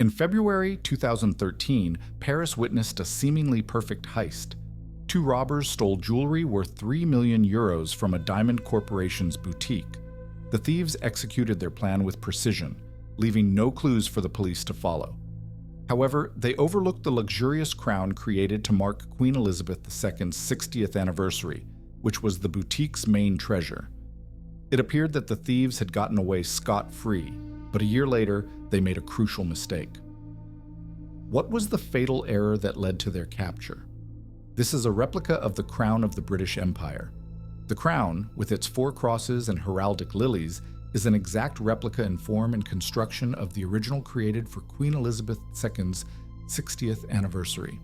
In February 2013, Paris witnessed a seemingly perfect heist. Two robbers stole jewelry worth 3 million euros from a Diamond Corporation's boutique. The thieves executed their plan with precision, leaving no clues for the police to follow. However, they overlooked the luxurious crown created to mark Queen Elizabeth II's 60th anniversary, which was the boutique's main treasure. It appeared that the thieves had gotten away scot-free, but a year later, they made a crucial mistake. What was the fatal error that led to their capture? This is a replica of the crown of the British Empire. The crown, with its 4 crosses and heraldic lilies, is an exact replica in form and construction of the original created for Queen Elizabeth II's 60th anniversary.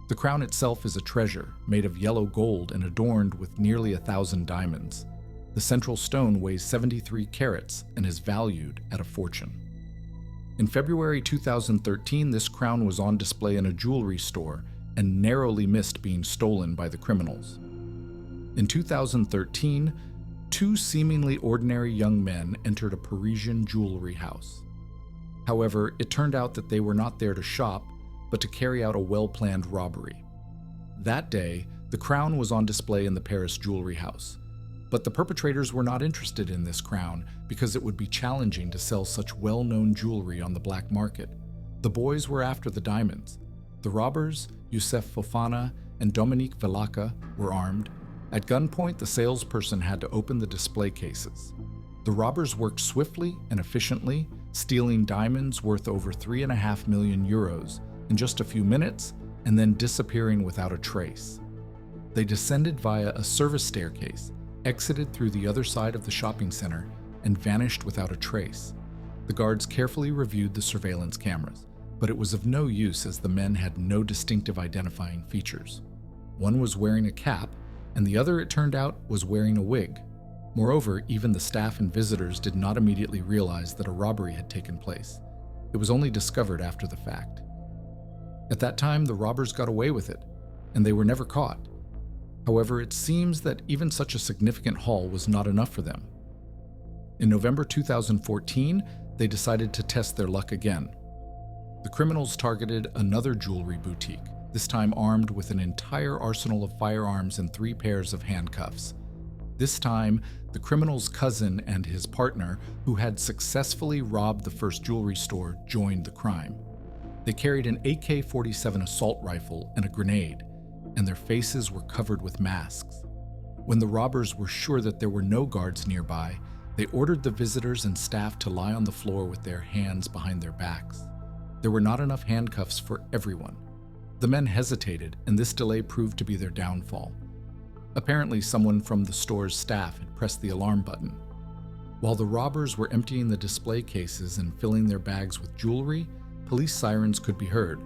The crown itself is a treasure, made of yellow gold and adorned with nearly 1,000 diamonds. The central stone weighs 73 carats and is valued at a fortune. In February 2013, this crown was on display in a jewelry store and narrowly missed being stolen by the criminals. In 2013, 2 seemingly ordinary young men entered a Parisian jewelry house. However, it turned out that they were not there to shop, but to carry out a well-planned robbery. That day, the crown was on display in the Paris jewelry house, but the perpetrators were not interested in this crown because it would be challenging to sell such well-known jewelry on the black market. The boys were after the diamonds. The robbers, Youssef Fofana and Dominique Velaka, were armed. At gunpoint, the salesperson had to open the display cases. The robbers worked swiftly and efficiently, stealing diamonds worth over 3.5 million euros in just a few minutes and then disappearing without a trace. They descended via a service staircase, exited through the other side of the shopping center, and vanished without a trace. The guards carefully reviewed the surveillance cameras, but it was of no use as the men had no distinctive identifying features. One was wearing a cap, and the other, it turned out, was wearing a wig. Moreover, even the staff and visitors did not immediately realize that a robbery had taken place. It was only discovered after the fact. At that time, the robbers got away with it, and they were never caught. However, it seems that even such a significant haul was not enough for them. In November 2014, they decided to test their luck again. The criminals targeted another jewelry boutique, this time armed with an entire arsenal of firearms and 3 pairs of handcuffs. This time, the criminal's cousin and his partner, who had successfully robbed the first jewelry store, joined the crime. They carried an AK-47 assault rifle and a grenade, and their faces were covered with masks. When the robbers were sure that there were no guards nearby, they ordered the visitors and staff to lie on the floor with their hands behind their backs. There were not enough handcuffs for everyone. The men hesitated, and this delay proved to be their downfall. Apparently, someone from the store's staff had pressed the alarm button. While the robbers were emptying the display cases and filling their bags with jewelry, police sirens could be heard.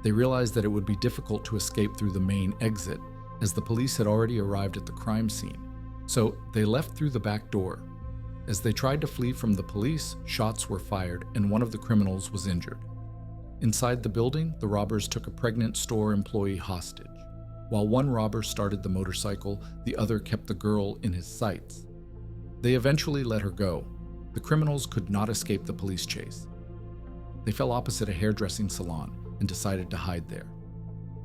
They realized that it would be difficult to escape through the main exit, as the police had already arrived at the crime scene. So they left through the back door. As they tried to flee from the police, shots were fired, and one of the criminals was injured. Inside the building, the robbers took a pregnant store employee hostage. While one robber started the motorcycle, the other kept the girl in his sights. They eventually let her go. The criminals could not escape the police chase. They fell opposite a hairdressing salon and decided to hide there.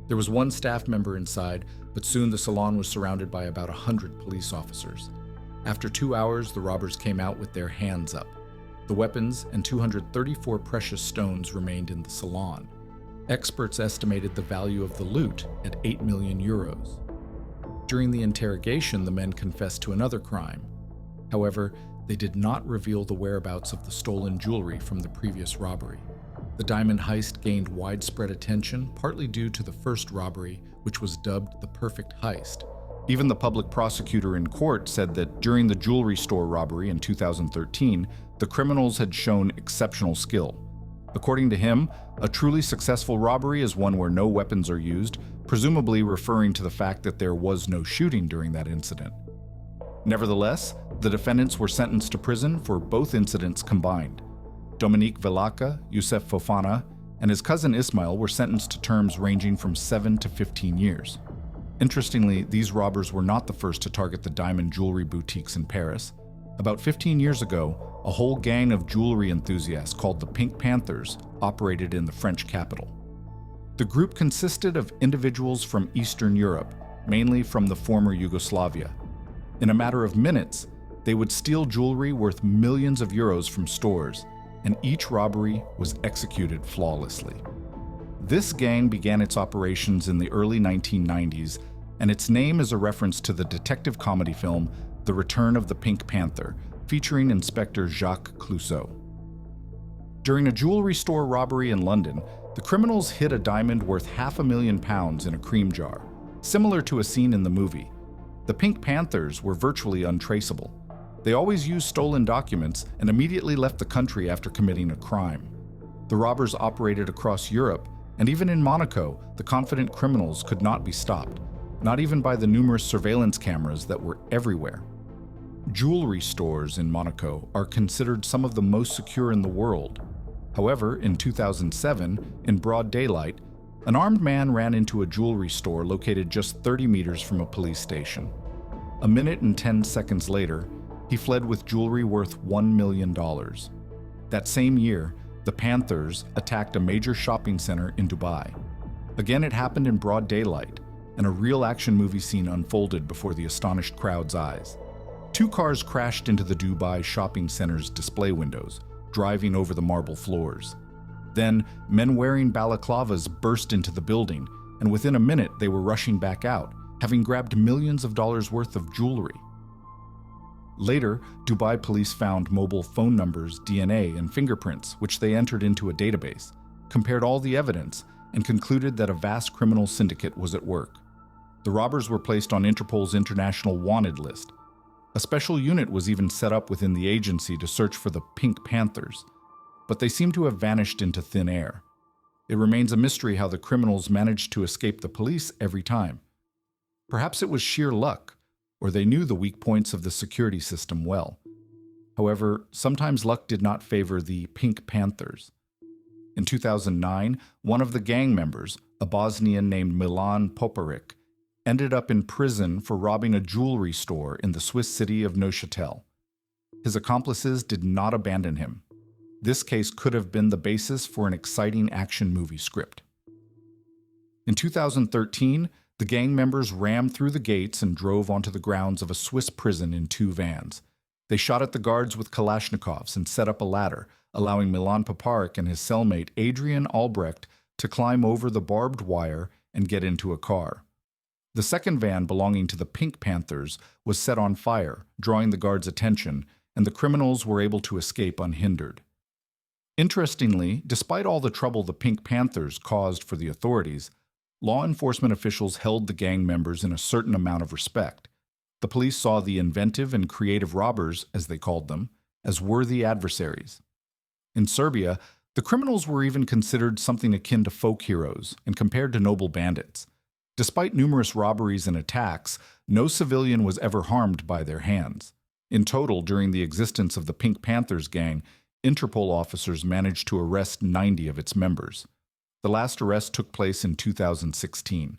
There was one staff member inside, but soon the salon was surrounded by about 100 police officers. After 2 hours, the robbers came out with their hands up. The weapons and 234 precious stones remained in the salon. Experts estimated the value of the loot at 8 million euros. During the interrogation, the men confessed to another crime. However, they did not reveal the whereabouts of the stolen jewelry from the previous robbery. The diamond heist gained widespread attention, partly due to the first robbery, which was dubbed the perfect heist. Even the public prosecutor in court said that during the jewelry store robbery in 2013, the criminals had shown exceptional skill. According to him, a truly successful robbery is one where no weapons are used, presumably referring to the fact that there was no shooting during that incident. Nevertheless, the defendants were sentenced to prison for both incidents combined. Dominique Velaka, Youssef Fofana, and his cousin Ismail were sentenced to terms ranging from 7 to 15 years. Interestingly, these robbers were not the first to target the diamond jewelry boutiques in Paris. About 15 years ago, a whole gang of jewelry enthusiasts called the Pink Panthers operated in the French capital. The group consisted of individuals from Eastern Europe, mainly from the former Yugoslavia. In a matter of minutes, they would steal jewelry worth millions of euros from stores, and each robbery was executed flawlessly. This gang began its operations in the early 1990s, and its name is a reference to the detective comedy film The Return of the Pink Panther, featuring Inspector Jacques Clouseau. During a jewelry store robbery in London, the criminals hid a diamond worth £500,000 in a cream jar, similar to a scene in the movie. The Pink Panthers were virtually untraceable. They always used stolen documents and immediately left the country after committing a crime. The robbers operated across Europe, and even in Monaco, the confident criminals could not be stopped, not even by the numerous surveillance cameras that were everywhere. Jewelry stores in Monaco are considered some of the most secure in the world. However, in 2007, in broad daylight, an armed man ran into a jewelry store located just 30 meters from a police station. A minute and 10 seconds later, he fled with jewelry worth $1 million. That same year, the Panthers attacked a major shopping center in Dubai. Again, it happened in broad daylight, and a real action movie scene unfolded before the astonished crowd's eyes. Two cars crashed into the Dubai shopping center's display windows, driving over the marble floors. Then, men wearing balaclavas burst into the building, and within a minute they were rushing back out, having grabbed millions of dollars worth of jewelry. Later, Dubai police found mobile phone numbers, DNA, and fingerprints, which they entered into a database, compared all the evidence, and concluded that a vast criminal syndicate was at work. The robbers were placed on Interpol's international wanted list. A special unit was even set up within the agency to search for the Pink Panthers, but they seem to have vanished into thin air. It remains a mystery how the criminals managed to escape the police every time. Perhaps it was sheer luck, or they knew the weak points of the security system well. However, sometimes luck did not favor the Pink Panthers. In 2009, one of the gang members, a Bosnian named Milan Poparic, ended up in prison for robbing a jewelry store in the Swiss city of Neuchâtel. His accomplices did not abandon him. This case could have been the basis for an exciting action movie script. In 2013, the gang members rammed through the gates and drove onto the grounds of a Swiss prison in two vans. They shot at the guards with Kalashnikovs and set up a ladder, allowing Milan Poparic and his cellmate Adrian Albrecht to climb over the barbed wire and get into a car. The second van, belonging to the Pink Panthers, was set on fire, drawing the guards' attention, and the criminals were able to escape unhindered. Interestingly, despite all the trouble the Pink Panthers caused for the authorities, law enforcement officials held the gang members in a certain amount of respect. The police saw the inventive and creative robbers, as they called them, as worthy adversaries. In Serbia, the criminals were even considered something akin to folk heroes and compared to noble bandits. Despite numerous robberies and attacks, no civilian was ever harmed by their hands. In total, during the existence of the Pink Panthers gang, Interpol officers managed to arrest 90 of its members. The last arrest took place in 2016.